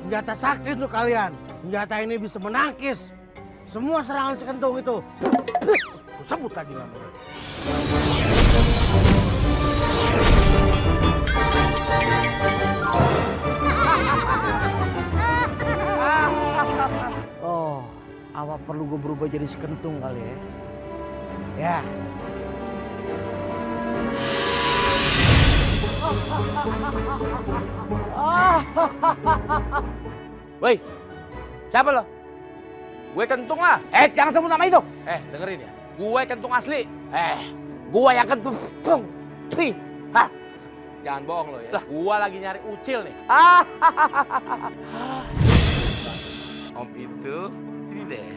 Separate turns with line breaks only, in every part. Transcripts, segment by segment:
senjata sakti untuk kalian. Senjata ini bisa menangkis semua serangan si Kentung itu. Aku sebut tadi namanya. Oh, apa perlu gue berubah jadi si Kentung kali ya? Ya.
Woi, siapa lo? Gue Kentung lah. Jangan sebut nama itu. Dengerin ya. Gue Kentung asli. Gue yang Kentung. Hah? Jangan bohong lo ya. Lah, gue lagi nyari Ucil nih. Om itu, sini deh.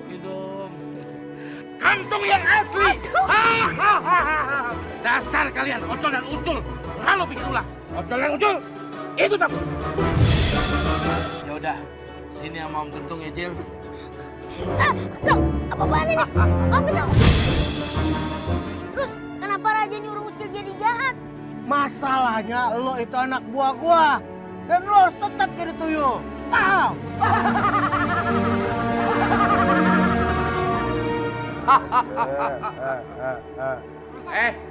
Sini dong. Kentung yang asli. Dasar kalian, Ocol dan Ucul. Selalu bikin ulah. Ocol dan Ucul, ikut aku. Ya udah, sini sama Om Kentung ya, Cil.
Loh, apa-apaan ini? Om Kentung. Terus, kenapa Raja nyuruh Ucil jadi jahat?
Masalahnya lo itu anak buah gua. Dan lo harus tetap jadi tuyul. Paham?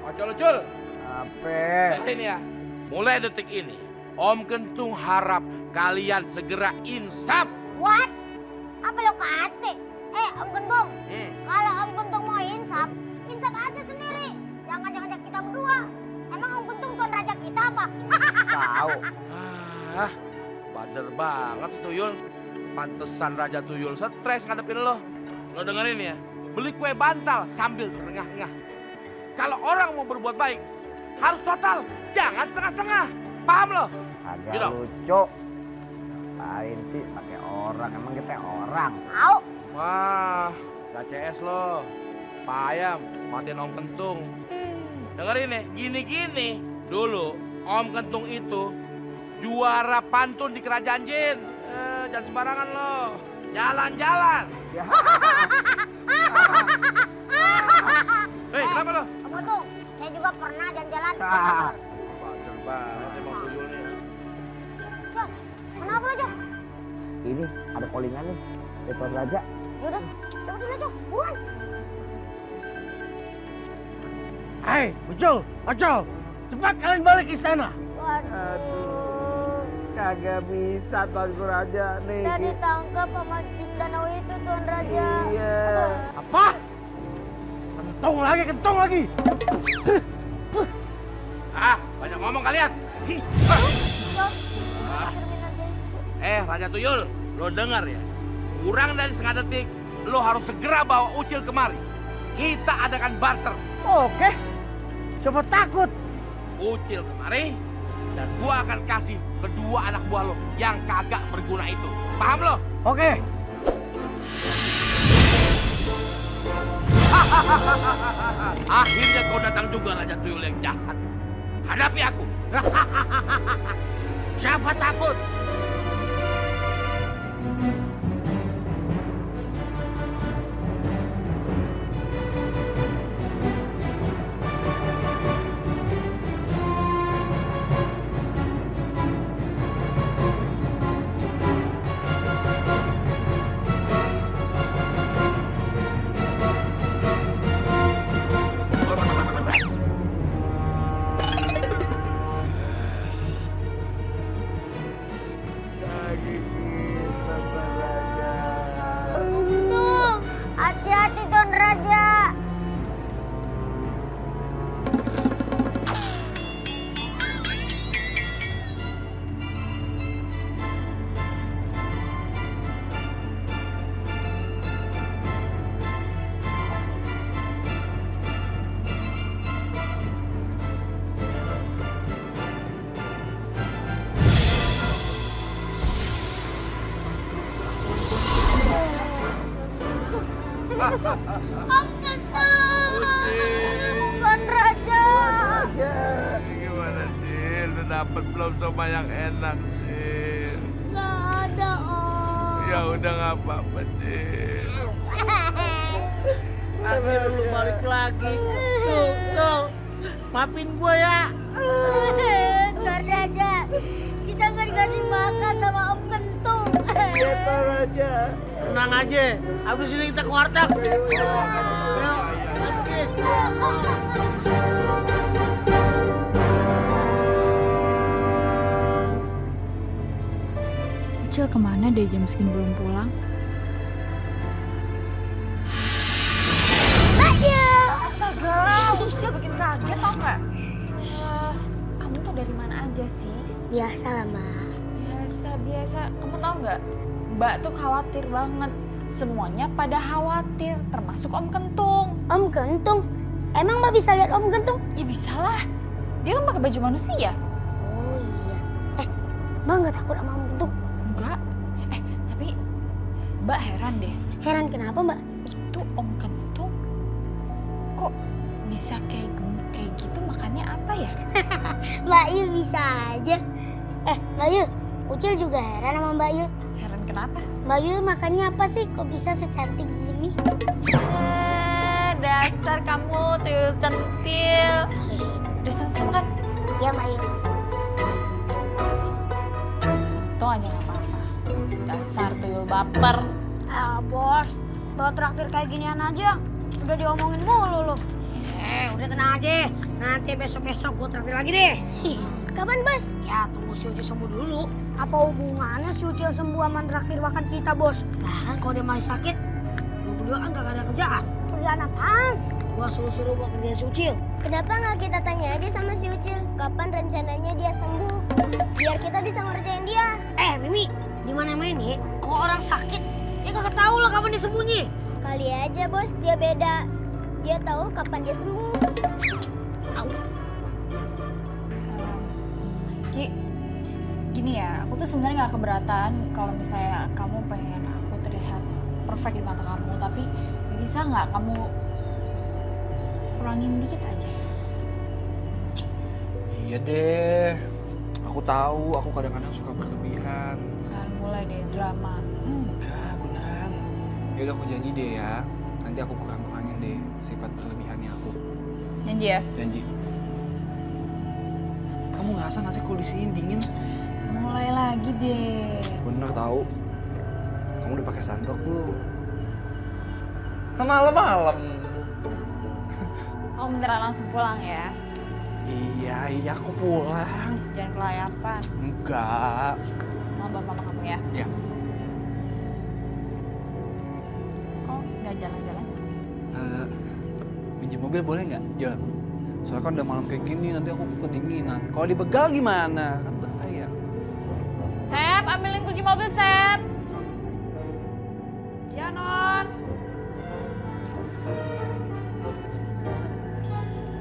Ocol Ucul.
Apa?
Ini ya, mulai detik ini, Om Kentung harap kalian segera insaf.
What? Apa lo kate? Om Kentung. Kalau Om Kentung mau insaf aja sendiri. Jangan ngajak kita berdua. Emang Om Kentung tuan raja kita apa?
Tahu.
Bader banget tuyul. Pantesan Raja Tuyul stres ngadepin lo. Lo dengerin ya, beli kue bantal sambil terengah-engah. Kalau orang mau berbuat baik, harus total, jangan setengah-setengah. Paham lo?
Agak
Gitu.
lucu. Ngapain sih pakai orang? Emang kita orang?
Tahu.
Wah, gak CS lo. Payam, matiin Om Kentung. Dengerin nih, gini-gini. Dulu, Om Kentung itu juara pantun di Kerajaan Jin. Jangan sembarangan lo. Jalan-jalan. Kenapa lo?
Om Kentung, saya juga pernah jalan-jalan.
Bader banget emang tuyulnya.
Jok, kenapa lo, Jok?
Ini ada callingan nih. Dari Tuan Raja.
Yaudah, coba dulu, Jok. Buruan.
Hei, Ucul, Ocol. Cepat kalian balik ke istana.
Waduh.
Kagak bisa Tuanku Raja nih.
Kita ditangkap sama Jin Danau itu, Tuan Raja.
Iya. Apa? Kentung lagi.
Banyak ngomong kalian.
Jok, cermin aja.
Raja Tuyul, lo dengar ya. Kurang dari setengah detik, lo harus segera bawa Ucil kemari. Kita adakan barter.
Oke. Siapa takut?
Ucil kemari, dan gua akan kasih kedua anak buah lo yang kagak berguna itu. Paham lo?
Oke.
Akhirnya kau datang juga, Raja Tuyul yang jahat. Hadapi aku.
Siapa takut?
Kentung, hati-hati, Tuan Raja. Om Kentung, Tuan Raja.
Gimana sih? Lu dapet belum sama yang enak sih?
Gak ada, Om.
Ya udah nggak apa-apa sih.
Akhirnya lu balik lagi. Tuh. Maafin gue ya.
Tuan Raja, kita nggak dikasih makan sama Om Kentung.
Setan aja. Tenang aja. Abis ini kita ke warteg. Ayo.
Ucil kemana deh jam segini belum pulang?
Astaga, Ucil bikin kaget tau nggak? Kamu tuh dari mana aja sih?
Biasa lah, Mbak.
Biasa. Kamu tau nggak? Mbak tuh khawatir banget. Semuanya pada khawatir, termasuk Om Kentung.
Om Kentung? Emang Mbak bisa lihat Om Kentung?
Ya bisa lah. Dia kan pakai baju manusia.
Oh iya. Mbak nggak takut sama Om Kentung?
Enggak. Tapi Mbak heran deh.
Heran kenapa, Mbak?
Itu Om Kentung kok bisa kayak gemuk kayak gitu, makannya apa ya?
Mbak Yul bisa aja. Mbak Yul, Ucil juga heran sama Mbak Yul.
Heran kenapa?
Mbak Yul makannya apa sih kok bisa secantik gini?
Dasar kamu tuyul centil. Udah selesai makan?
Ya, Mbak Yul.
Untung aja gak apa-apa. Dasar tuyul baper.
Bos, bawa traktir kayak ginian aja. Udah diomongin mulu loh.
Udah tenang aja. Nanti besok-besok gue traktir lagi deh.
Kapan, Bos?
Ya tunggu si Uci sembuh dulu.
Apa hubungannya si Ucil sembuh sama traktir makan kita, Bos?
Nah kan kalau dia masih sakit, lu berdua kan gak ada kerjaan.
Kerjaan apaan?
Gua suruh-suruh buat kerjaan si Ucil.
Kenapa nggak kita tanya aja sama si Ucil? Kapan rencananya dia sembuh? Biar kita bisa ngerjain dia.
Mimi, di mana main nih? Kalau orang sakit, dia kagak tahu lah kapan dia sembuhnya.
Kali aja, Bos, dia beda. Dia tahu kapan dia sembuh.
Ki, gini ya, aku tuh sebenarnya nggak keberatan kalau misalnya kamu pengen aku terlihat perfect di mata kamu, tapi bisa nggak kamu kurangin dikit aja?
Iya deh, aku tahu aku kadang-kadang suka berlebihan.
Kan mulai deh drama.
Enggak, beneran. Ya udah aku janji deh ya, nanti aku kurang-kurangin deh sifat berlebihannya aku.
Janji ya?
Janji. Kamu ngerasa nggak sih kalau di sini dingin?
Mulai lagi deh.
Bener tahu. Kamu udah pakai sunblock belum? Kan malam-malam.
Kamu beneran langsung pulang ya?
Iya aku pulang.
Jangan kelayapan.
Enggak.
Sama bapak mama kamu ya?
Ya.
Kok nggak jalan-jalan?
Pinjam mobil boleh nggak? Ya. Soalnya kan udah malam kayak gini, nanti aku kedinginan. Kalau dibegal gimana? Kan bahaya.
Sep, ambilin kunci mobil, Sep.
Ya Non.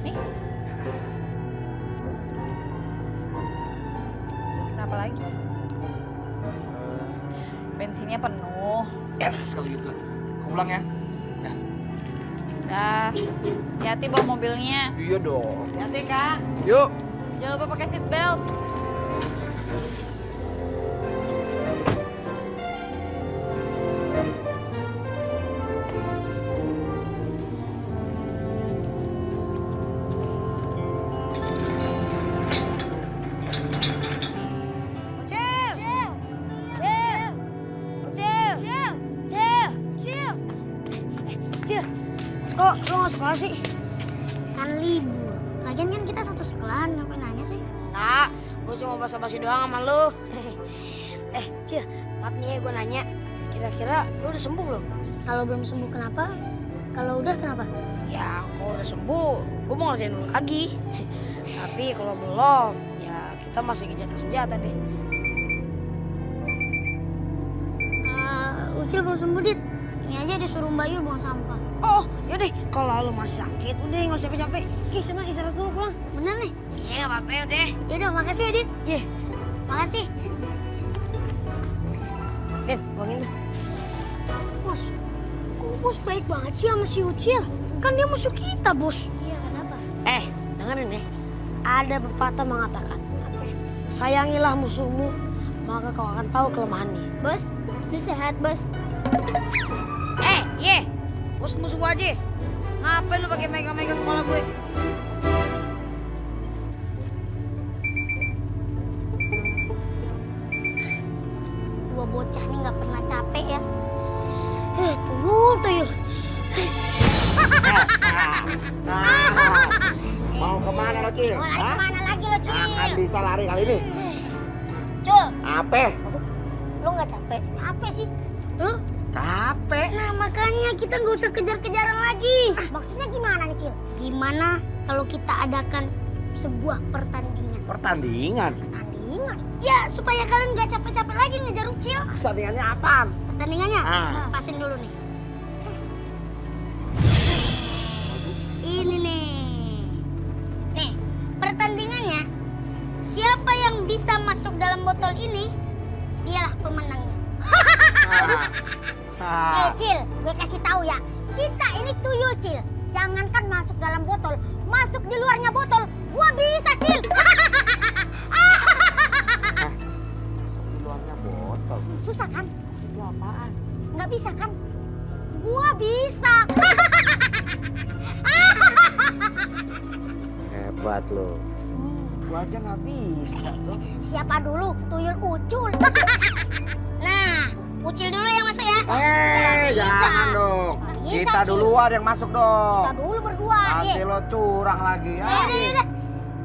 Nih. Kenapa lagi? Bensinnya penuh.
Yes, kalau gitu. Aku pulang ya. Ya.
Dah. Hati-hati bawa mobilnya.
Iya dong.
Hati Kak.
Yuk.
Jangan lupa pakai seat belt.
Kok lo nggak sekolah sih? Kan libur. Lagian kan kita satu sekolahan, ngapain nanya sih?
Nah, gue cuma basa-basi doang sama lu. Cil, maaf nih ya gue nanya. Kira-kira lu udah sembuh belum?
Kalau belum sembuh kenapa? Kalau udah kenapa?
Ya, kalau udah sembuh, gue mau ngerjain lu lagi. Tapi kalau belum, ya kita masih gencatan senjata deh.
Ucil belum sembuh, Dit. Ini aja disuruh Mbak Yul buang sampah.
Oh, yaudah. Kalau lu masih sakit, udah nggak usah capek-capek. Oke, sana istirahat dulu pulang.
Bener nih?
Iya, nggak apa-apa udah.
Yaudah, makasih ya, Dit.
Iya.
Makasih.
Buangin deh.
Bos, kok bos baik banget sih sama si Ucil? Kan dia musuh kita, Bos. Iya, kenapa?
Dengerin nih. Ada pepatah mengatakan, sayangilah musuhmu, maka kau akan tahu kelemahannya.
Bos, lu sehat, Bos?
Musuh-musuh gua aja. Ngapain lu pakai megang-megang kepala gue?
bocah ini nggak pernah capek ya. Tuyul.
Mau kemana lo, Cil?
Mau lari kemana lagi lo, Cil?
Akan bisa lari kali ini.
Cul,
Apa?
lo nggak capek? Capek sih. Lo?
Capek.
Nah makanya kita nggak usah kejar-kejaran lagi. Maksudnya gimana nih, Cil? Gimana kalau kita adakan sebuah pertandingan?
Pertandingan?
Pertandingan? Ya supaya kalian nggak capek-capek lagi ngejar Ucil.
Pertandingannya apaan?
Pertandingannya?
Ah.
Pasin dulu nih. Ini nih. Nih, pertandingannya siapa yang bisa masuk dalam botol ini, dialah pemenangnya. Cil, gue kasih tahu ya. Kita ini tuyul, Cil. Jangankan masuk dalam botol, masuk di luarnya botol, gua bisa, Cil.
Di luarnya botol.
Susah kan?
Itu apaan?
Nggak bisa kan? Gua bisa.
Hebat lo. Gua aja nggak bisa tuh.
Siapa dulu? Tuyul Ucul. Nah, Ucil dulu yang masuk ya.
Jangan dong.
Nggak bisa,
Kita
Cil.
duluan yang masuk dong.
Kita dulu berdua.
Nanti lo curang lagi.
Yaudah.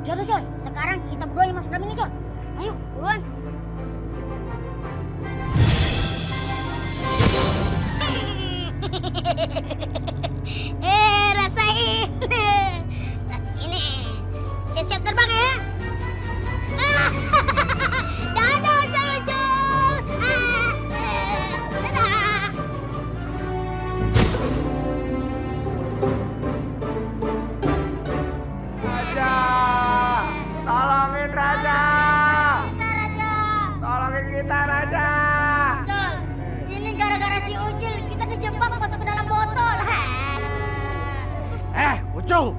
Yaudah, Cul. Sekarang kita berdua yang masuk dalam ini, Cul. Ayo, buruan. Rasain. Nah, ini. Siap-siap terbang ya. Dadah, Ucul. Dadah.
Raja, tolongin Raja.
Kita, Raja.
Tolongin kita Raja.
Ucul, ini gara-gara si Ucil kita dijebak masuk ke dalam botol.
Ucul,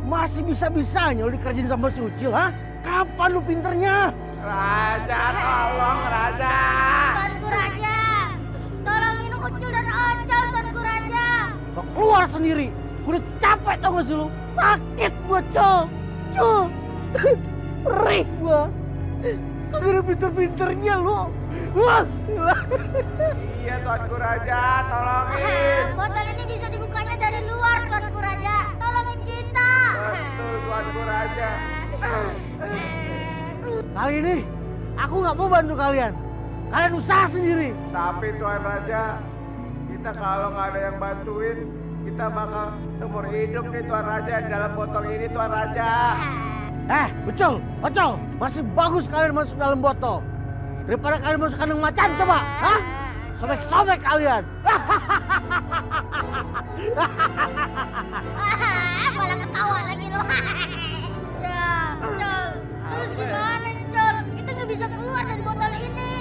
masih bisa-bisanya lo dikerjain sama si Ucil, ha? Kapan lu pinternya? Raja, tolong Raja.
Tuanku Raja, tolongin Ucul dan Ocol, Tuanku Raja.
Lo keluar sendiri. Udah capek tau gak sih lo? Sakit gua, Cul. Perih gua. Kagak ada pinter-pinternya lo. Iya, Tuanku Raja, tolongin.
Botol ini bisa dibukanya dari luar, Tuanku Raja. Tolongin kita.
Betul, Tuanku Raja. Kali ini aku nggak mau bantu kalian. Kalian usaha sendiri.
Tapi Tuan Raja, kita kalau nggak ada yang bantuin, kita bakal seumur hidup nih Tuan Raja di dalam botol ini Tuan Raja.
Ocol, masih bagus kalian masuk dalam botol. Daripada kalian masuk kandang macan, coba. Hah? Sobek-sobek kalian.
Malah ketawa lagi lo. Ya, Col. Terus gimana nih, Col? Kita nggak bisa keluar dari botol ini.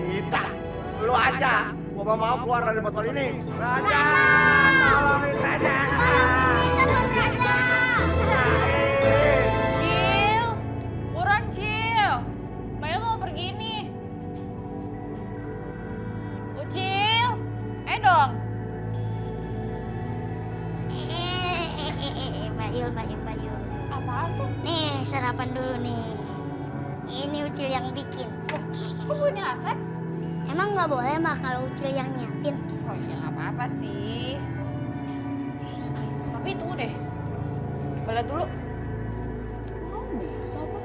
Kita, lu aja. Gua mau keluar dari botol ini. Raja, tolongin Raja.
Tolongin kita, Tuan Raja.
Cil, buruan Cil. Mbak mau pergi nih. Ucil, dong.
Bayul.
Apaan tuh?
Nih, sarapan dulu nih. Ini Ucil yang bikin.
Kok punya Asep?
Emang nggak boleh mah kalau Ucil yang nyiapin?
Oh ya nggak apa-apa sih. Tapi tunggu deh. Balik dulu. Oh bisa Pak.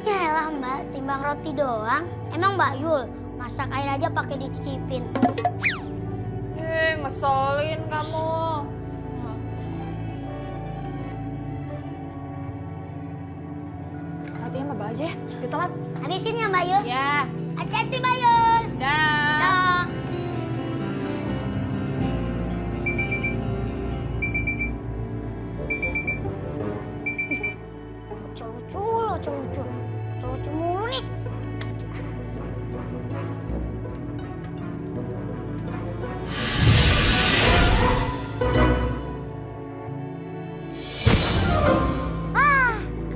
Ya elah Mbak, timbang roti doang. Emang Mbak Yul, masak air aja pakai dicicipin.
Ngeselin kamu. Rotinya Mbak aja ya, ditelat.
Habisin ya Mbak Yul.
Ya.
Hati-hati Mbak Yul.
Dah.
Dah. Lucu mulu nih.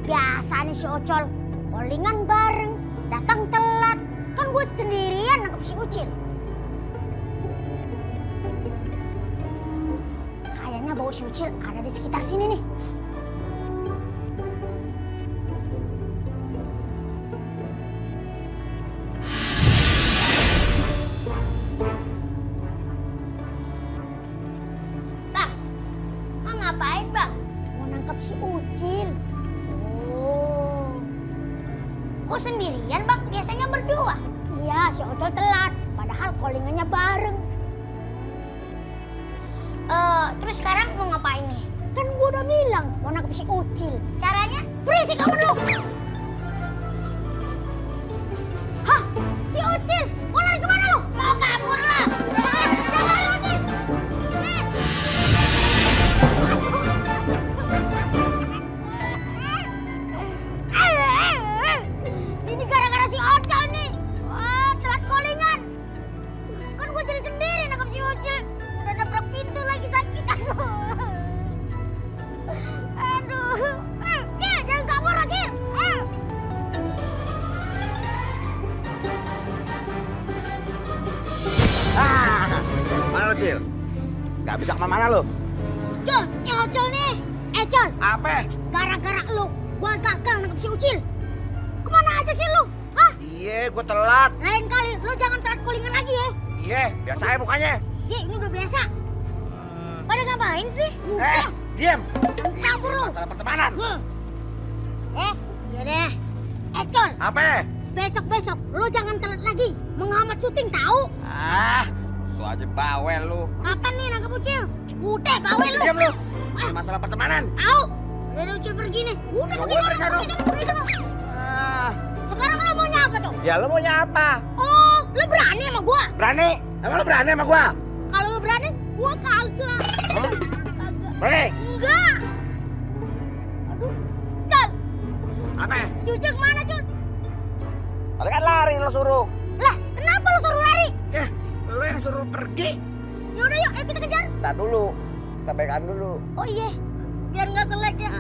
Biasa nih si Ocol. Callingan bareng, datang telat. Kan gue sendirian nangkep si Ucil. Kayaknya bau si Ucil ada di sekitar sini nih. Kok sendirian bang? Biasanya berdua. Iya, si Ocol telat. Padahal callingannya bareng. Terus sekarang mau ngapain nih? Kan gua udah bilang mau nangkep si Ucil. Caranya? Berisik kamu lu! Hah? Si Ucil! Mau lari kemana lu? Mau kabur lah! Jangan lari Ucil! Ini gara-gara si Ocil nih. Wah, telat callingan. Kan gua jadi sendiri nangkep si Ucil. Udah nabrak pintu lagi sakit. Aduh. Cil, jangan kabur, Cil.
Mana lo, Cil? Gak bisa kemana-mana lo.
Cil, yang Ocil nih. Cil,
Apa?
gara-gara lu, gua gagal nangkep si Ucil. Kemana aja sih lu? Hah?
Iya, gue telat.
Lain kali lu jangan telat callingan lagi ya.
Iya, biasa aja mukanya.
Ye, ini udah biasa. Pada ngapain sih? Udah,
Diam.
jangan kabur lu.
Masalah pertemanan.
Iya deh. Cil,
Apa?
besok-besok lu jangan telat lagi. Menghambat syuting tahu?
Lu aja bawel lu.
Kapan nih nangkep Ucil? Udah, bawel lu.
Diam lu. Masalah pertemanan.
Tahu? Udah ada Ucil pergi nih. Udah,
Ya
pergi
udah,
sana,
pergi
pergi sana. Sekarang lu maunya apa tuh?
Ya lu maunya apa?
Oh, lu berani sama gua?
Berani? Emang lu berani sama gua?
Kalau lu berani, gua kagak. Kagak.
Berani?
Enggak. Aduh, Cil.
Apa?
Si Ucil kemana, Cil?
Tadi kan lari lo suruh.
Lah, kenapa lu suruh lari?
Lu yang suruh pergi.
Yaudah yuk, ayo kita kejar.
Ntar dulu. Kita baikan dulu.
Oh iya, biar nggak selek ya.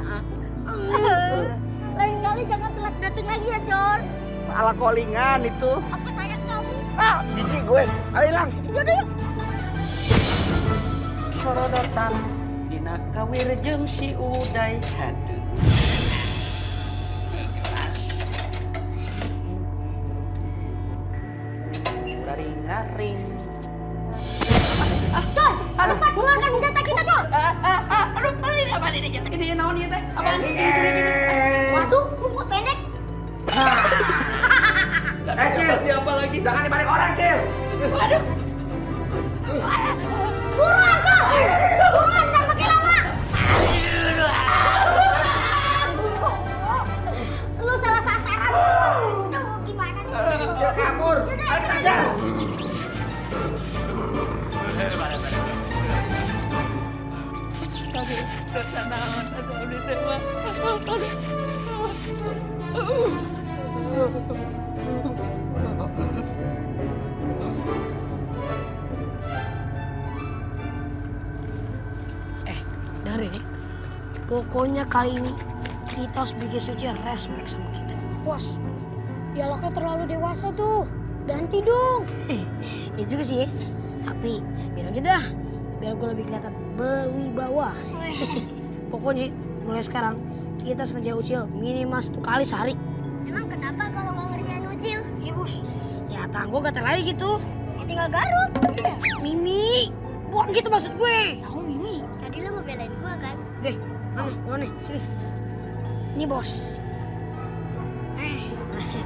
Lain kali jangan telat datang lagi ya, Cor.
Salah callingan itu.
Aku sayang kamu.
Jijik gue. Ayo hilang.
Yaudah yuk.
Sorodotan dina kawir jeung si Uday. Aduh. Kelas. Raring-raring.
Cor, cepat keluarkan senjata kita, Cor.
Aduh, ini apa ini? Ini naon ieu teh? Apaan?
Waduh, kok pendek?
Cil.
Siapa lagi?
Jangan dibalik orang, Cil.
Waduh.
Buruan, Cor. Buruan, jangan pakai lama. Lu salah sasaran. Tuh, gimana nih?
Cil kabur. Ayo kita kejar.
Dengerin ya. Pokoknya kali ini kita harus bikin Suci respect sama kita.
Bos, dialognya terlalu dewasa tuh. Ganti dong.
Ya juga sih. Tapi biar aja dah. Biar gue lebih kelihatan berwibawa. Pokoknya mulai sekarang kita harus ngerjain Ucil minimal 1 kali sehari.
Emang kenapa kalau nggak ngerjain Ucil?
Iya bos. Ya tangan gue gatel lagi gitu.
Ya tinggal garuk.
Mimi, bukan gitu maksud gue.
Tahu Mimi, tadi lu ngebelain gua kan?
Deh, mana nih, sini. Ini bos.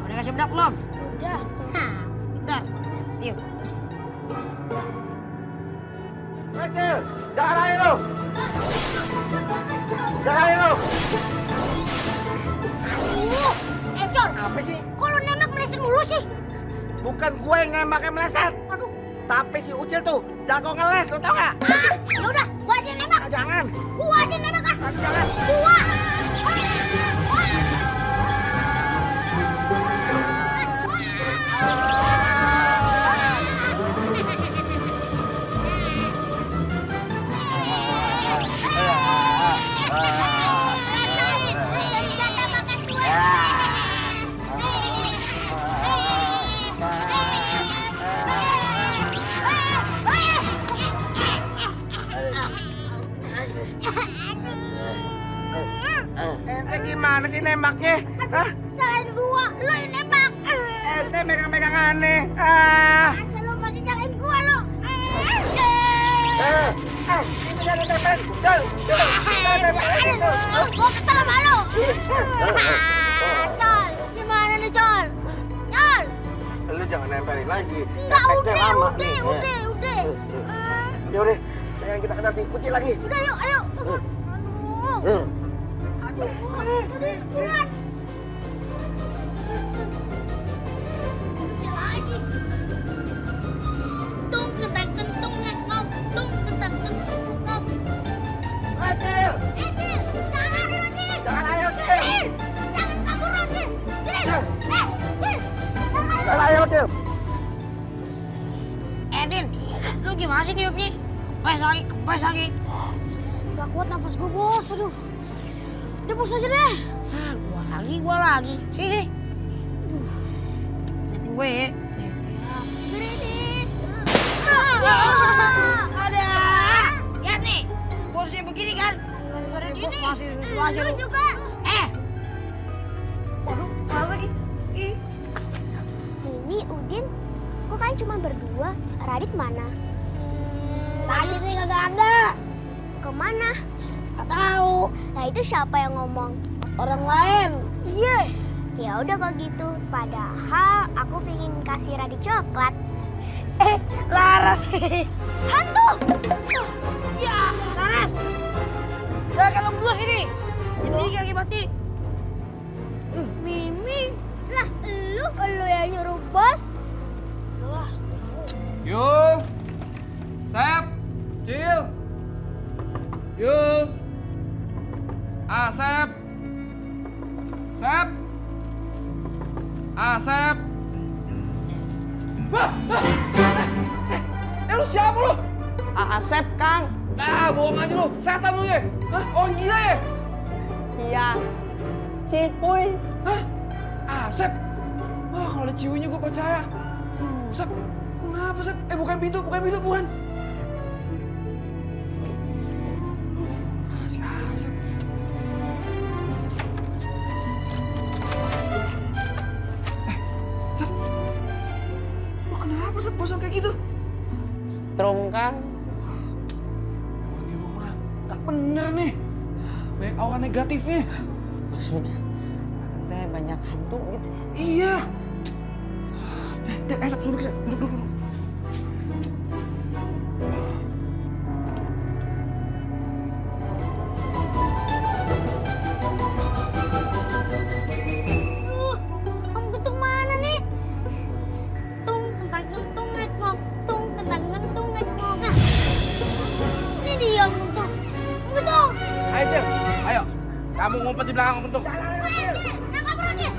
Udah kasih bedak belum?
Udah.
Bentar, yuk.
Cil, jangan lari lu. Jangan lari lu.
Cor,
Apa sih?
kok lu nembak meleset mulu sih?
Bukan gue yang nembaknya meleset.
Aduh.
Tapi si Ucil tuh jago ngeles, lu tau gak?
Ya udah, gua aja yang nembak.
Jangan.
Gua aja yang nembak ah.
Jangan.
Gua.
Ente gimana sih nembaknya? Hah?
Jangan gua, lu yang nembak.
Ente megang-megang aneh.
Lu masih nyalain gua lu.
Ini jangan tepen. Jangan.
Gua kesel sama lu. Col, gimana nih nih, Col. Col.
Lu jangan nempelin lagi.
Enggak,
Efeknya lama nih.
udah.
Yaudah, jangan kita kena si kucing lagi.
Udah, yuk, ayo. Aduh, berat. Lagi. Tung ketak kentung ngekok, tung ketak kentung ngekok.
Acil!
Cil, jangan lari lo, Cil.
Jangan ayo, Cil!
Cil, jangan kabur lo, Cil. Cil, Cil,
Jangan ayo, Cil!
Edin, lu gimana sih niupnya? Kempes lagi. Gak kuat nafas gue, bos. Aduh. Udah bos aja deh. Gua lagi. Sini. Liatin gue ya. Ada. Lihat nih. Bosnya begini kan. Gara-gara gini. Masih aja lu.
juga.
Waduh, malas lagi. Ih.
Mimi, Udin, kok kalian cuma berdua? Radit mana?
Radit nih kagak ada.
Kemana?
Gak tahu.
Nah itu siapa yang ngomong?
Orang lain. Iya.
Ya udah kalau gitu. Padahal aku pengen kasih Radit coklat.
Laras.
Hantu!
Ya, Laras. Udah kalau berdua sini. Ini lagi mati.
Mimi. Lah, lu yang nyuruh bos.
Yul, Sep, Cil, Yul, Asep, Sep, Asep. Lu siapa lu?
Asep, Kang.
Ah, bohong aja lu, setan lu ya? Hah, orang gila ya?
Iya. Cipuy.
Hah, Asep? Wah, kalau ada ciwinya gue percaya. Sep, kenapa Sep? Bukan pintu, bukan. Si Asep. Sep, lu kenapa Sep bosong kayak gitu?
Strom, Kang.
Ini rumah gak bener nih. Banyak aura negatifnya.
Maksudnya, teh banyak hantu gitu ya.
Iya. Sep, duduk, Sep. Duduk.
Om Gentung mana nih? Tung kentang kentung ngekok, tung kentang kentung ngekok. Nah, ini dia Om Gentung. Om Gentung.
Ayo, Cil. Ayo. Kamu ngumpet di belakang Om Kentung.
Ayo, Cil. Jangan kabur aja.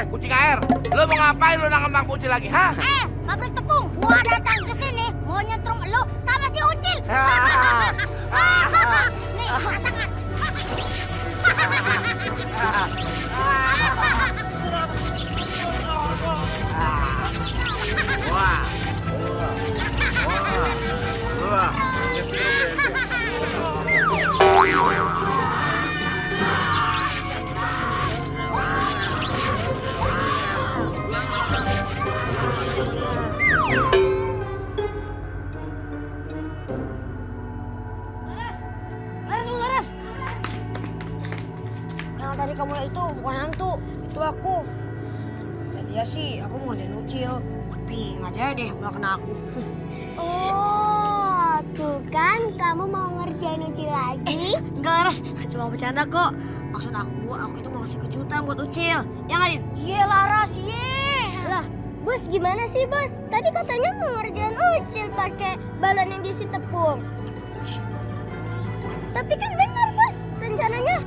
Kucing air. Lu mau ngapain lu nangkep Bang Ucil lagi, ha?
Pabrik tepung. Gua datang ke sini mau nyetrum lu sama si Ucil. Nih, rasakan.
Laras. Yang tadi kamu lihat itu bukan hantu, itu aku. Tadi ya sih aku mau ngerjain Ucil, tapi nggak jadi deh malah kena aku.
Oh, tuh kan kamu mau ngerjain Ucil lagi?
Enggak Laras, cuma bercanda kok. Maksud aku itu mau kasih kejutan buat Ucil. Ya nggak, Din? Iya Laras, iya.
Lah, bos gimana sih bos? Tadi katanya mau ngerjain Ucil pakai balon yang diisi tepung. Tapi kan benar bos rencananya.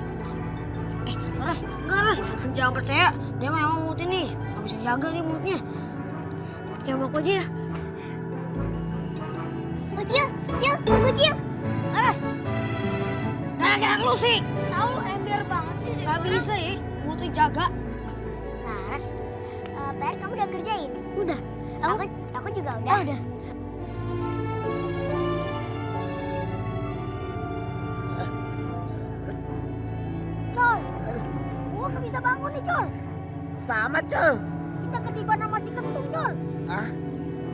Laras, jangan percaya. Dia mah emang mulut ini, nggak bisa jaga dia mulutnya. Percaya sama aku aja ya.
Ucil.
Laras, gara-gara lu sih.
Tahu ember banget sih.
Gak bisa ya, mulutnya jaga.
Laras, PR kamu udah kerjain?
Udah.
Aku juga udah.
Udah.
Col, gua gak bisa bangun nih Col.
Sama, Cil.
Kita ketiban sama si Kentung Col.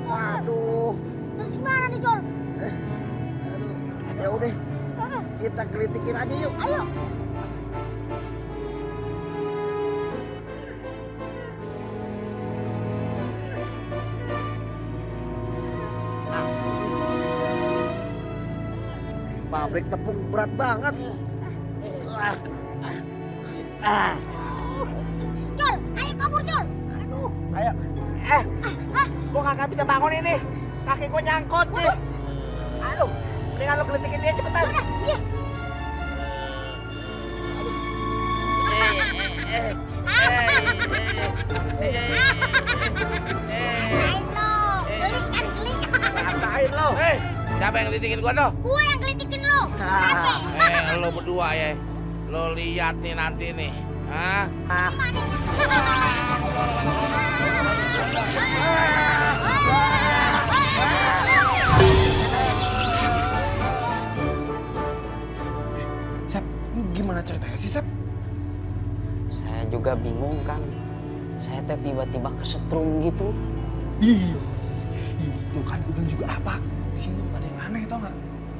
Waduh.
Terus gimana nih Col?
Ya udah, kita kelitikin aja yuk.
Ayo.
pabrik tepung berat banget.
Cul, ayo kabur Cul.
Aduh, ayo. Gua nggak bisa bangun ini. Kaki gua nyangkut nih. Aduh, mendingan lo gelitikin dia cepetan.
Udah, iya. Rasain lo, geli kan geli.
Rasain lo.
Siapa yang litikin gua tuh?
Gue yang gelitikin lo. Kenapa?
Lo berdua ya. Lo lihat nih nanti nih. Hah?
Gimana?
Sep, ini gimana ceritanya sih, Sep?
Saya juga bingung, Kang. Saya teh tiba-tiba kesetrum gitu.
Ih, itu kan gue bilang juga apa? Di sini ada yang aneh tau nggak?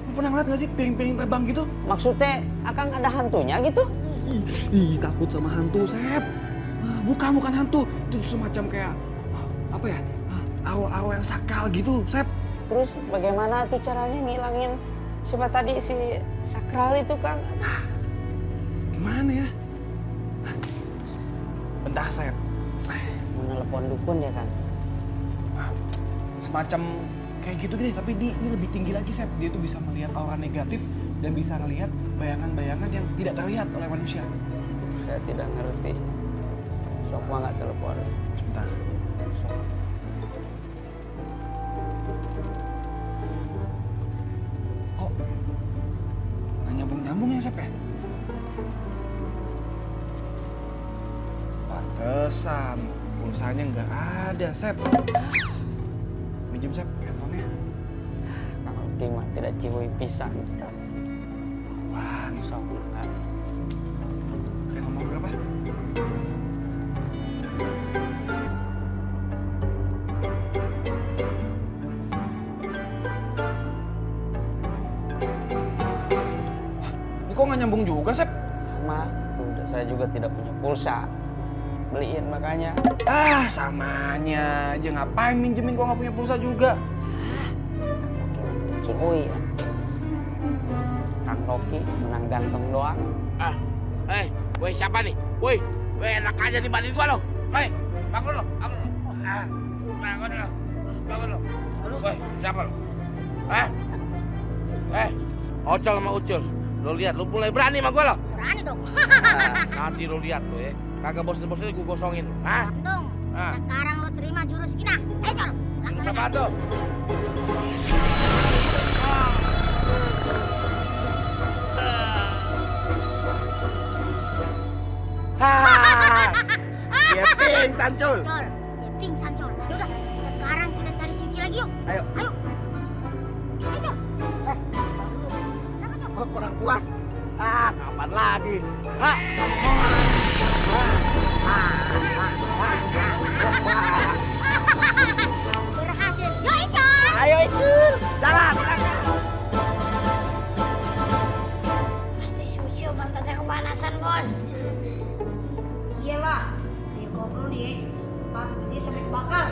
Lu pernah ngeliat nggak sih piring-piring terbang gitu?
Maksudnya Akang ada hantunya gitu?
Ih, takut sama hantu, Sep. Bukan hantu. Itu semacam kayak apa ya? Arwah-arwah yang sakral gitu, Sep.
Terus bagaimana tuh caranya ngilangin siapa tadi si sakral itu, Kang?
Gimana ya? Bentar, Sep.
Menelepon dukun ya, Kang?
Semacam kayak gitu deh, tapi ini lebih tinggi lagi, Sep. Dia tuh bisa melihat aura negatif dan bisa melihat bayangan-bayangan yang tidak terlihat oleh manusia.
Saya tidak ngerti. Sok mah nggak telepon.
Sebentar. Sok. Kok nggak nyambung-nyambung ya, Sep ya? Pantesan pulsanya nggak ada, Sep. Minjem, Sep, handphonenya.
Kang Rocky mah tidak cihuy pisan.
Wah,
Sok mah.
kayak nomor berapa? Ini kok nggak nyambung juga, Sep?
Sama, tuh saya juga tidak punya pulsa. Beliin makanya.
Ah, samanya aja. Ngapain minjemin kok nggak punya pulsa juga?
Kang Rocky mah tidak cihuy ya. Kang Rocky menang ganteng doang.
Woi siapa nih? Woi, enak aja dibanding gua lo. Woi, bangun lo. Bangun lo. Woi, siapa lo? Ocol sama Ucul. Lo lihat, lo mulai berani sama gua lo.
Berani dong.
Nanti lo lihat lo ya. Kagak bosen-bosennya gua gosongin.
Untung. Sekarang lo terima jurus kita. Ayo Cul.
Jurus apa tuh?
Dia pingsan, Cul.
Cul, dia pingsan Cul. Yaudah, sekarang kita cari Suci lagi yuk.
Ayo.
Ayo Cul.
Oh, kurang puas. Kapan lagi?
Berhasil. Yuk Icul.
Ayo, Icul. Jalan.
Pasti Suci pantatnya kepanasan, Bos. Iyalah, dia ngobrol nih, pantat dia sampai kebakar.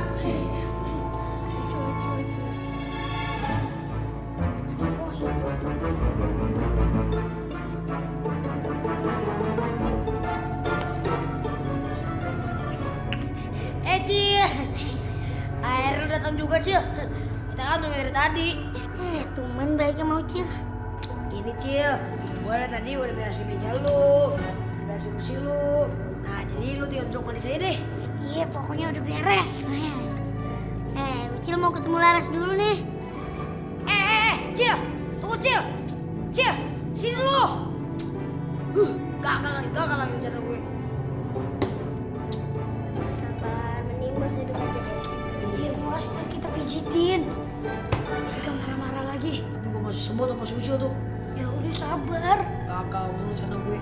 Cil. Akhirnya datang juga, Cil. Kita kan nunggu dari tadi. Tumen baiknya mau, Cil.
Ini Cil, gue tadi udah beresin meja lu, beresin kursi lu. Nah, jadi lu tinggal duduk manis aja deh.
Iya, pokoknya udah beres. Ucil mau ketemu Laras dulu nih.
Cil, tunggu Cil. Cil, sini lu. Gagal lagi rencana gue.
Sabar, mending Bos duduk aja deh.
Iya Bos, biar kita pijitin. Biar gak marah-marah lagi. Tapi gue masih sebut sama si Ucil tuh.
Ya udah sabar.
Gagal lu rencana gue.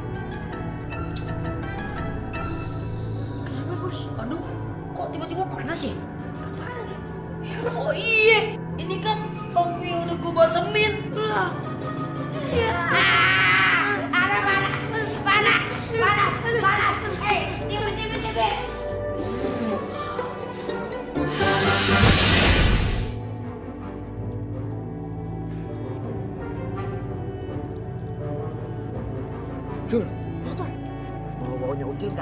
Kenapa, Bos?
Aduh, kok tiba-tiba panas ya?
Apaan?
Oh iya, ini kan bangku yang udah gue basemin.
Lah. Ya. Panas. Tiba.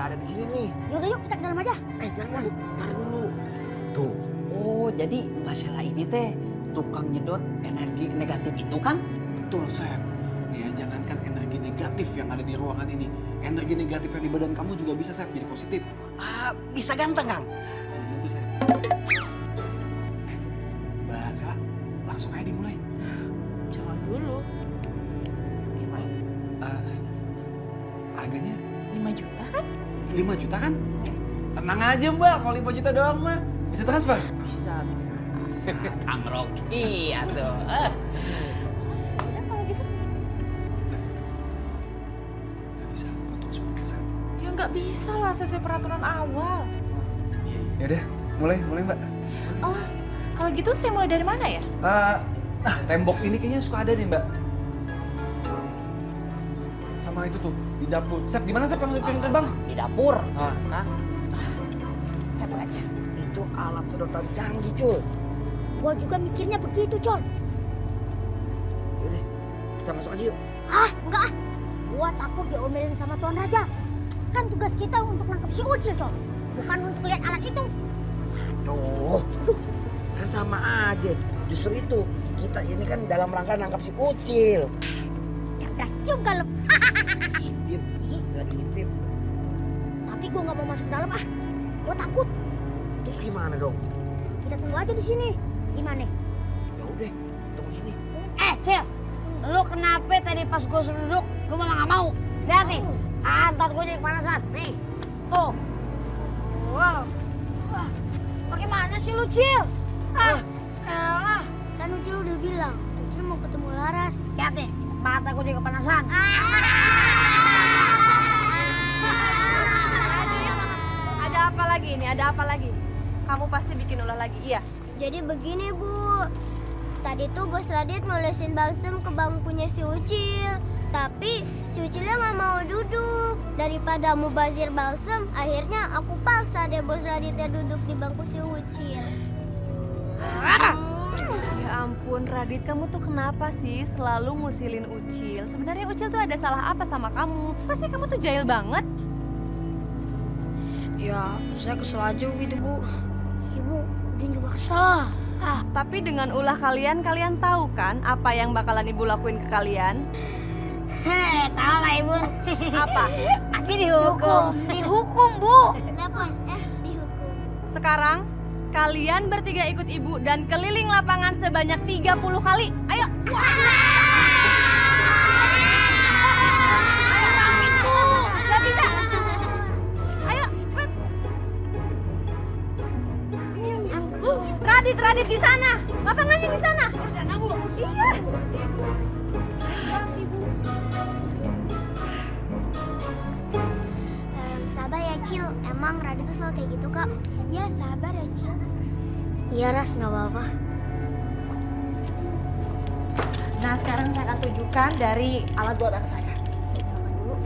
ada di sini nih.
Yaudah yuk kita ke dalam aja.
Jangan, tar dulu. Tuh,
Oh, jadi Mbak Sheila ini teh tukang nyedot energi negatif itu kan?
Betul, Sep. Ya, jangankan energi negatif yang ada di ruangan ini. Energi negatif yang di badan kamu juga bisa, Sep, jadi positif.
bisa ganteng, Kang.
Tentu, Sep. Mbak Sheila, langsung aja dimulai.
Jangan dulu. Gimana?
Harganya
5 juta kan?
5 juta kan? Tenang aja Mbak, kalau 5 juta doang mah. Bisa transfer?
Bisa.
Kang Rocky, atuh.
Udah kalau gitu.
Nggak bisa, potong 10%.
Ya nggak bisa lah sesuai peraturan awal.
Ya udah, mulai Mbak.
Oh, kalau gitu saya mulai dari mana ya?
Tembok ini kayaknya suka ada nih Mbak. Sama itu tuh, di dapur. Sep, di mana Sep yang piring terbang?
Di dapur.
Coba aja.
Itu alat sedotan canggih, Cul.
Gua juga mikirnya begitu, Col.
Yaudah, kita masuk aja yuk.
Enggak ah. Gua takut diomelin sama Tuan Raja. Kan tugas kita untuk nangkep si Ucil, Col. Bukan untuk lihat alat itu.
Aduh, kan sama aja. Justru itu, kita ini kan dalam rangka nangkap si Ucil.
Cerdas juga lo.
Diam, gak diintip.
Tapi gua nggak mau masuk ke dalam ah. Gua takut.
Terus gimana dong?
Kita tunggu aja di sini. Gimana?
Ya udah, tunggu sini.
Cil. Lu kenapa tadi pas gua suruh duduk, lu malah nggak mau? Lihat nih. Pantat gua jadi kepanasan. Nih. Tuh. Wow. Bagaimana sih lu, Cil? Elah. Kan Ucil udah bilang, Ucil mau ketemu Laras. Lihat nih, mata gua jadi kepanasan.
Ada apa lagi ini? Ada apa lagi? Kamu pasti bikin ulah lagi, iya?
Jadi begini, Bu. Tadi tuh Bos Radit ngolesin balsem ke bangkunya si Ucil. Tapi si Ucilnya nggak mau duduk. Daripada mubazir balsem, akhirnya aku paksa deh Bos Raditnya duduk di bangku si Ucil.
Ya ampun, Radit, kamu tuh kenapa sih selalu ngusilin Ucil? Sebenarnya Ucil tuh ada salah apa sama kamu? Pasti kamu tuh jahil banget.
Ya, saya kesel aja gitu, Bu. Ibu, Udin juga kesel.
Tapi dengan ulah kalian tahu kan apa yang bakalan ibu lakuin ke kalian?
Tahu lah, Ibu.
Apa?
Pasti dihukum. Dihukum, Bu.
Telepon, dihukum.
Sekarang kalian bertiga ikut ibu dan keliling lapangan sebanyak 30 kali. Ayo. Gak bisa. Ayo, cepet. Radit di sana. Lapangannya di sana.
Di sana, Bu.
Iya.
Sabar ya, Cil. Emang Radit tuh selalu kayak gitu, Kak. Ya, sabar ya, Cil. Iya, Ras, nggak apa-apa.
Nah, sekarang saya akan tunjukkan dari alat buatan saya. Saya nyalakan dulu.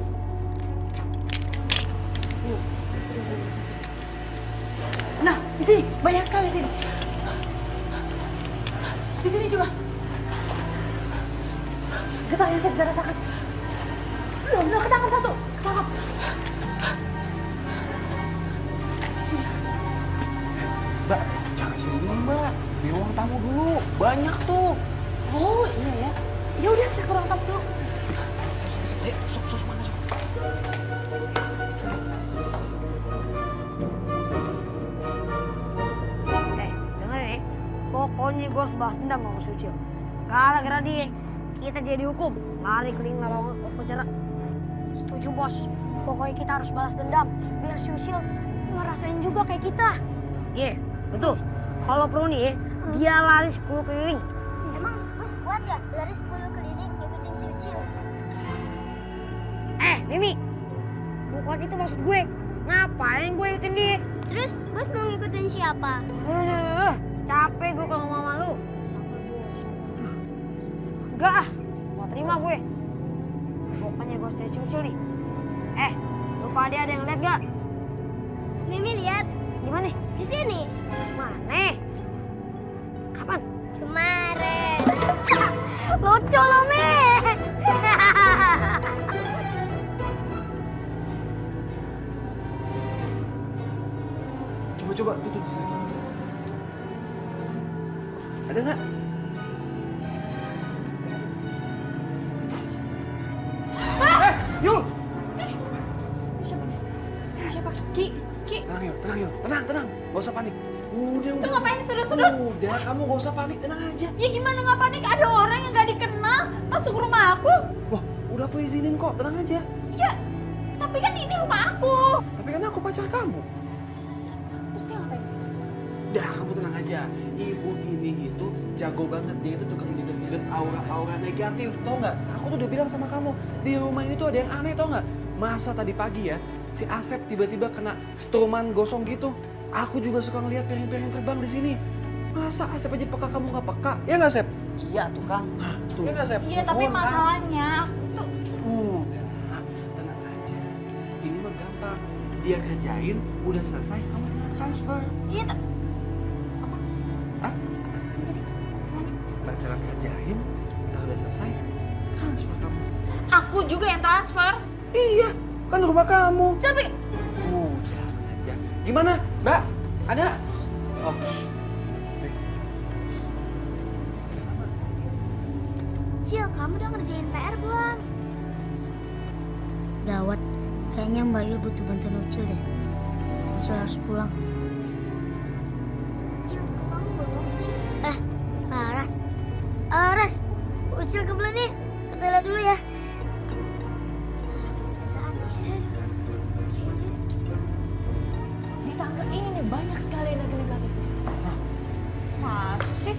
Nah, di sini banyak sekali sini. Di sini juga. Getarnya saya bisa rasakan. Belum, ketangkap satu. Ketangkap. Di sini.
Mbak, jangan sini dulu Mbak. Di ruang tamu dulu, banyak tuh.
Oh, iya ya. Ya udah, kita ke ruang tamu dulu.
Ayo, sok mana sok.
Dengar nih. Pokoknya gue harus balas dendam sama si Ucil. Gara-gara dia, kita jadi hukum. Lari keliling lapangan upacara. Setuju, Bos. Pokoknya kita harus balas dendam. Biar si Ucil ngerasain juga kayak kita. Iya, betul. Kalau perlu nih, dia lari 10 keliling.
Emang Bos kuat ya lari 10 keliling ngikutin si Ucil?
Mimi. Bukan itu maksud gue. Ngapain gue ikutin dia?
Terus Bos mau ngikutin siapa?
Capek gue kalau ngomong sama lu. Enggak ah, mau terima gue. Pokoknya gue stay Ucil nih. Lupa dia ada yang lihat gak?
Mimi lihat.
Di mana?
Di sini.
Mana? Kapan?
Kemarin.
Lucu lo, Mi.
Coba tuh di sini. Ada nggak? Yul!
Siapa nih? Siapa? Ki?
Tenang Yul, tenang. Gak usah panik. Udah.
Itu ngapain sudut-sudut?
Udah, kamu gak usah panik, tenang aja.
Ya gimana nggak panik? Ada orang yang gak dikenal masuk rumah aku.
Wah, udah aku izinin kok, tenang aja.
Ya, tapi kan ini rumah aku.
Tapi kan aku pacar kamu.
Terus dia ngapain sih?
Dah, kamu tenang aja. Ibu ini itu jago banget. Dia itu tukang nyedot aura-aura negatif, tau nggak? Aku tuh udah bilang sama kamu, di rumah ini tuh ada yang aneh, tau nggak? Masa tadi pagi ya, si Asep tiba-tiba kena stroman gosong gitu. Aku juga suka ngeliat piring-piring terbang di sini. Masa Asep aja peka, kamu nggak peka? Ya nggak, Sep?
Iya tuh Kang.
Tuh. Ya nggak, Sep?
Iya, tapi
Bukan, kan?
masalahnya aku tuh
Udah, tenang aja. Ini mah gampang. Dia kerjain, udah selesai, kamu tinggal transfer.
iya
Hah? Mbak Sela kerjain, kalau udah selesai, transfer kamu.
aku juga yang transfer.
Iya, kan rumah kamu.
Tapi
Udah aja. Gimana, Mbak? Ada? Oh, shh.
Cil, kamu udah ngerjain PR belum? Gawat, kayaknya Mbak Yul butuh bantuan Ucil deh. Ucil harus pulang. Cil, kok kamu bengong sih? Ras, Ucil kebelet nih. Ke toilet dulu ya.
di tangga ini nih banyak sekali energi negatifnya. Masa sih?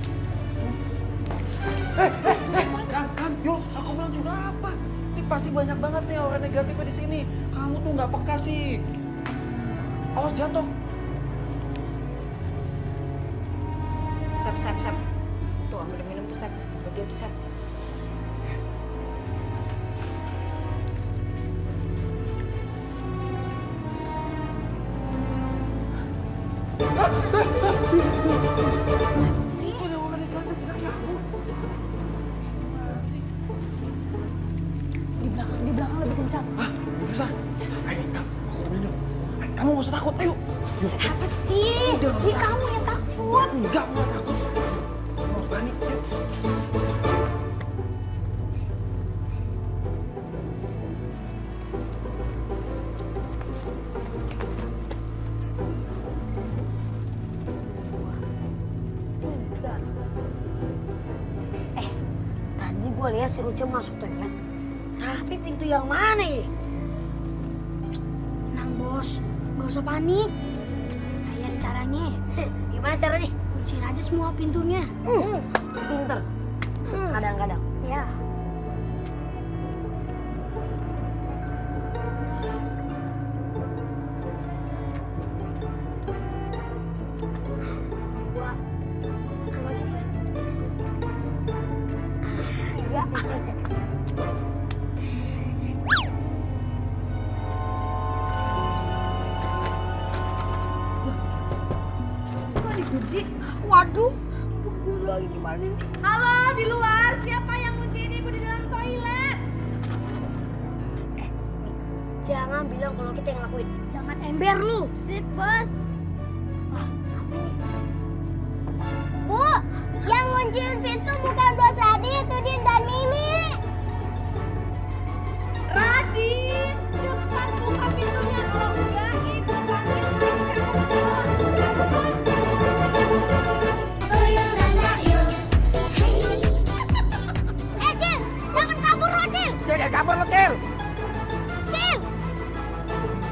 Kan, Yul, aku bilang juga apa? Ini pasti banyak banget nih orang negatifnya di sini. Kamu tuh nggak peka sih. Awas jatuh.
Sep. Tuh ambil minum tuh Sep. Bagian tuh Sep.
Itu ada orang negatif di kaki aku. Gimana sih?
Di belakang lebih kencang.
Hah? Bisa? Ayo, aku temenin dong. Ayo, kamu nggak usah takut, ayo. Yuk.
Apa sih? Ini kamu yang takut.
Enggak, aku nggak takut. Kamu harus panik, ayo.
Tadi gue lihat si Ucil masuk toilet. Tapi pintu yang mana ya?
Tenang bos, gak usah panik. Ayo ada caranya.
Gimana caranya?
Kunciin aja semua pintunya.
Pinter. Kadang-kadang.
Ya.
Kok dikunci?
Waduh. Gue lagi gimana nih?
Halo, di luar. Siapa yang ngunci ibu di dalam toilet?
Jangan bilang kalau kita yang ngelakuin. Jangan ember lu.
Sip bos. Bu, yang ngunciin pintu bukan bos Radit, Tudin dan Mimi.
Radit, cepat buka pintunya. Kalau enggak, ibu panggil
Cil, jangan kabur lo, Cil.
Jangan kabur lo, Cil.
Cil.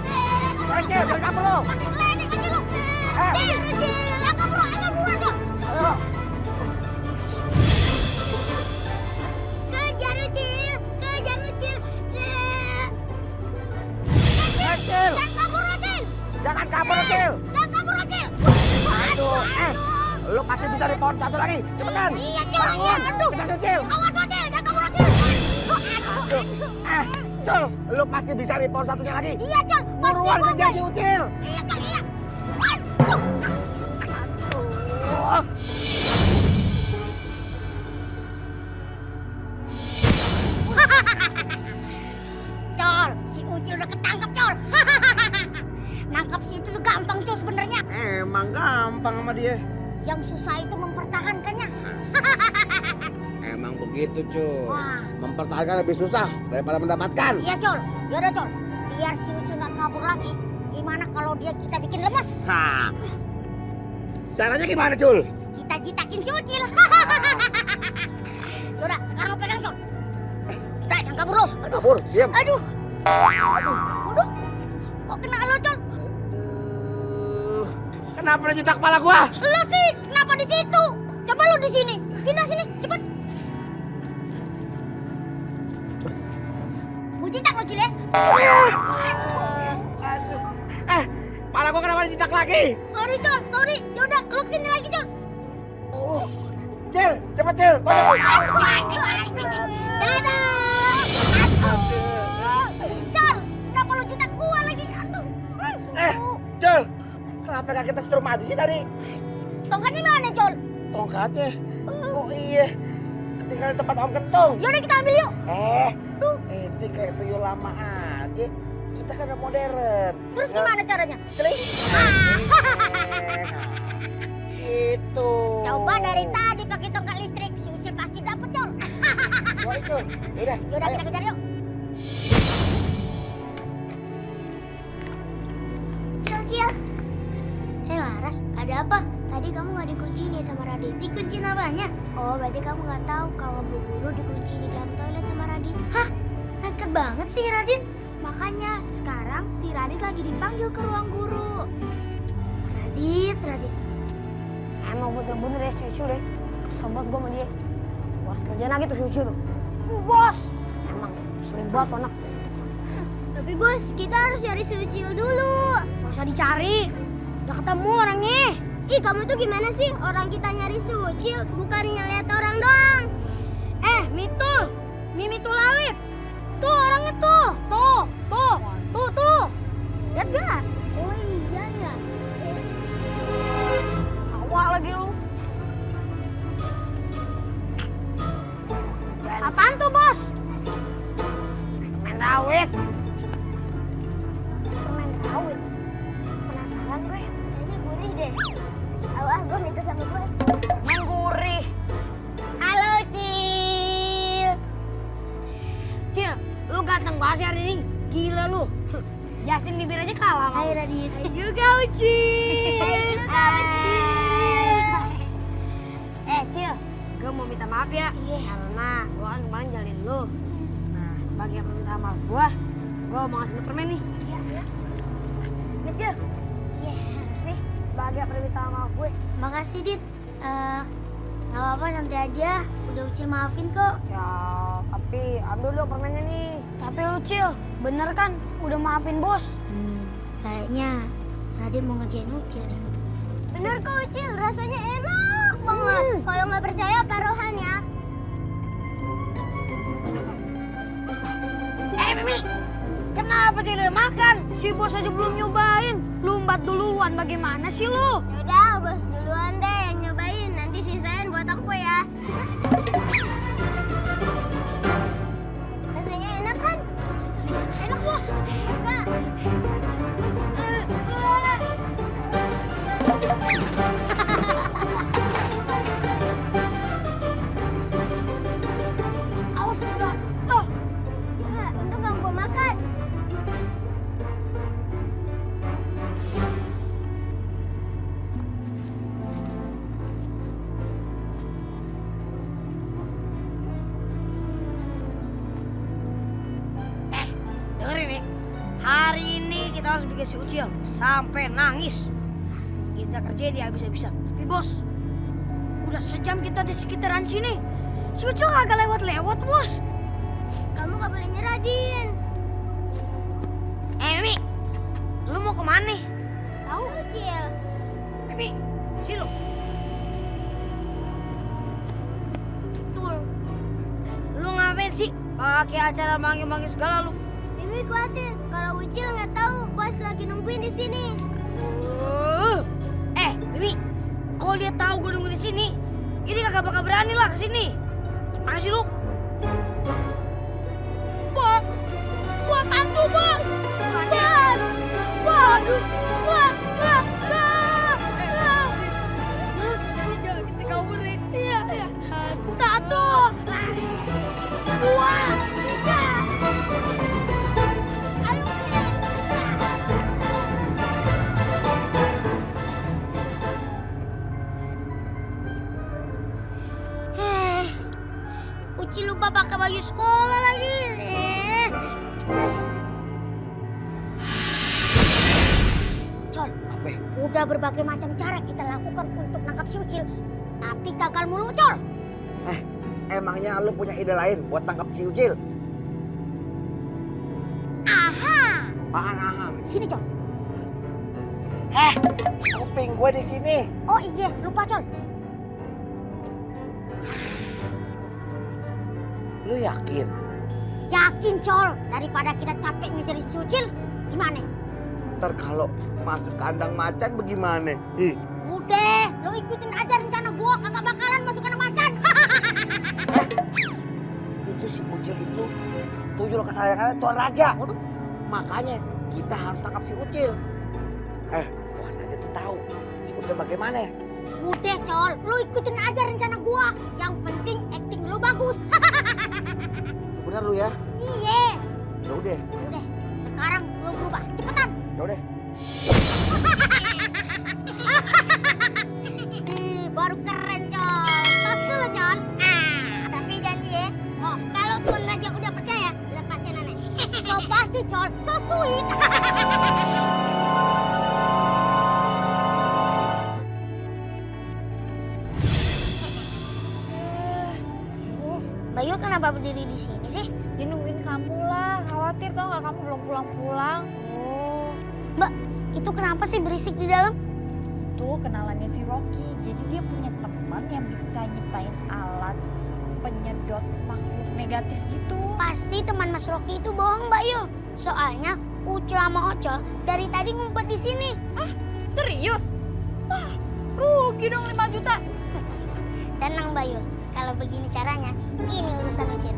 Cil, jangan kabur lo.
Ledek aja lo. Cil, jangan kabur lo. Ayo buruan lo.
Ayo.
Kejar lo, Cil. Kejar lo, Cil.
Cil.
Jangan kabur lo, Cil.
Jangan kabur lo, Cil.
Jangan kabur lo, Cil.
Aduh, lo pasti bisa di pohon satu lagi. Cepetan.
Iya, Cil.
Bangun.
Aduh.
Kejar si Cil.
Awas lo, Cil. Jangan kabur lo, Cil. Aduh.
Cil, lo pasti bisa di pohon satunya lagi.
Iya, Cil.
Buruan kejar si Ucil.
Iya, Cil. Iya.
Oh.
Col, si Ucil udah ketangkep, Col. Nangkep si Ucil tuh gampang Cul sebenarnya.
Emang gampang sama dia.
Yang susah itu mempertahankannya.
Emang begitu, Cul.
Wah.
Mempertahankan lebih susah daripada mendapatkan.
Iya Cul, yaudah Cul. Biar si Ucil nggak kabur lagi. Gimana kalau dia kita bikin lemes?
Hah. Caranya gimana, Cul?
Kita jitakin si Ucil. Yaudah, sekarang lo pegang Cul. Udah, jangan kabur lo.
Kabur, diam.
Aduh. Aduh. Kok kena lo Cul?
Kenapa dijitak kepala gua?
Lo sih, kenapa di situ? Coba lo di sini. Pindah sini, cepet. Gue jitak lo Cil ya.
Kepala gua kenapa dijitak lagi?
Sorry Cul, sorry. Yaudah, lo kesini lagi Cul.
Cil, cepet Cil.
Dadah. Cul, kenapa lo jitak gua lagi? Aduh.
Cil, kenapa gak kita setrum aja sih tadi?
Tongkatnya mana Cul?
Tongkatnya? Oh iya, ketinggalan tempat Om Kentung.
Yaudah kita ambil yuk.
Ente kayak tuyul lama aja. Kita kan udah modern.
Terus gimana caranya?
Klik. Gitu.
Coba dari tadi pakai tongkat listrik, si Ucil pasti dapet Cul.
Wah itu, yaudah.
Yaudah kita kejar yuk. Cil. Laras, ada apa? Tadi kamu nggak dikunciin ya sama Radit? Dikunciin apanya? Oh, berarti kamu nggak tahu kalau Bu Guru dikunciin di dalam toilet sama Radit. Hah? Nekat banget sih Radit. Makanya sekarang si Radit lagi dipanggil ke ruang guru. Radit.
Emang bener-bener ya si Ucil deh. Kesel banget gue sama dia. Gue harus kerjaan lagi tuh si Ucil tuh. Bos. Emang sering banget tuh anak.
Tapi bos, kita harus cari si Ucil dulu.
Gak usah dicari. Udah ketemu orangnya.
Ih, kamu tuh gimana sih? Orang kita nyari si Ucil, bukan ngeliat orang doang.
Mitul. Mimi Tulalit. Tuh orangnya tuh. Tuh. Lihat gak?
Oh iya ya.
Awak lagi lu. Apaan tuh bos? Main rawit.
Permen rawit.
Penasaran gue.
Kayaknya gurih deh. Gue minta sama bos.
Main gurih.
Halo Cil.
Cil, lu ganteng banget sih hari ini. Gila lu. Justin Bieber aja kalah.
Hai Radit.
Hai juga Ucil. Cil, gue mau minta maaf ya. Karena gue kan kemarin jalin lu. Nah, sebagai permintaan maaf gue mau ngasih lu permen nih.
Iya.
Nih Cil, nih sebagai permintaan maaf gue.
Makasih Dit. Nggak apa-apa, nanti aja. Udah Ucil maafin kok.
Ya, tapi ambil dulu permennya nih. Tapi lu Cil, bener kan udah maafin bos?
Kayaknya Radit mau ngerjain Ucil nih. Bener kok Ucil, rasanya enak banget. Kalau nggak percaya taruhan ya.
Mimi, kenapa tidak makan? Si bos aja belum nyobain. Lumbat duluan, bagaimana sih lu?
Yaudah, bos duluan deh yang nyobain. Nanti sisain buat aku ya. Rasanya enak kan?
Enak bos.
Enggak.
Awas juga.
Untuk nggak gua makan.
Dengerin nih. Hari ini kita harus bikin si Ucil sampai nangis. Kita kerjain dia habis-habisan. Tapi bos, udah sejam kita di sekitaran sini. Si Ucil kagak lewat-lewat bos.
Kamu nggak boleh nyerah, Din.
Mimi, lu mau kemana nih?
Tahu Ucil.
Mimi, sini lu. Betul. Lu ngapain sih? Pakai acara manggil-manggil segala lu.
Mimi khawatir kalau Ucil nggak tahu bos lagi nungguin di sini.
Mimi, kalau dia tahu gue nunggu di sini, ini kagak bakal berani lah kesini. Gimana sih lu? Bos, hantu bos. Waduh,
lupa pakai baju sekolah lagi. Col,
Apa?
udah berbagai macam cara kita lakukan untuk nangkap si Ucil, tapi gagal mulu, Col.
Emangnya lu punya ide lain buat tangkap si Ucil?
Aha,
Apaan aha?
sini, Col.
Kuping gue di sini.
Oh iya, lupa, Col.
Lu yakin?
Yakin, Col, daripada kita capek ngejar si Ucil, gimana?
Ntar kalau masuk kandang macan bagaimana? Ih,
Udah, lo ikutin aja rencana gua, kagak bakalan masuk kandang macan.
itu si Ucil itu tuyul kesayangannya Tuan Raja. Makanya kita harus tangkap si Ucil. Tuan Raja tuh tahu si Ucil bagaimana.
Udah, Col, lo ikutin aja rencana gua. Yang penting acting lo bagus.
Bener lu ya?
Iya.
Ya udah,
Udah, sekarang lo berubah, cepetan.
ya udah.
Baru keren, Col. Tos dulu, Col. Tapi janji ya, kalau Tuan Raja udah percaya, lepasin nenek. So pasti, Col. So sweet. Bayu kenapa berdiri di sini sih?
Ya nungguin kamu lah, khawatir tau gak kamu belum pulang-pulang.
Oh, Mbak, itu kenapa sih berisik di dalam?
Itu kenalannya si Rocky, jadi dia punya teman yang bisa nyiptain alat penyedot makhluk negatif gitu.
Pasti teman Mas Rocky itu bohong, Mbak Yul. Soalnya Ucil sama Ocol dari tadi ngumpet di sini.
Serius? Wah, rugi dong 5 juta.
Tenang, Mbak Yul. Kalau begini caranya, ini urusan Ucil.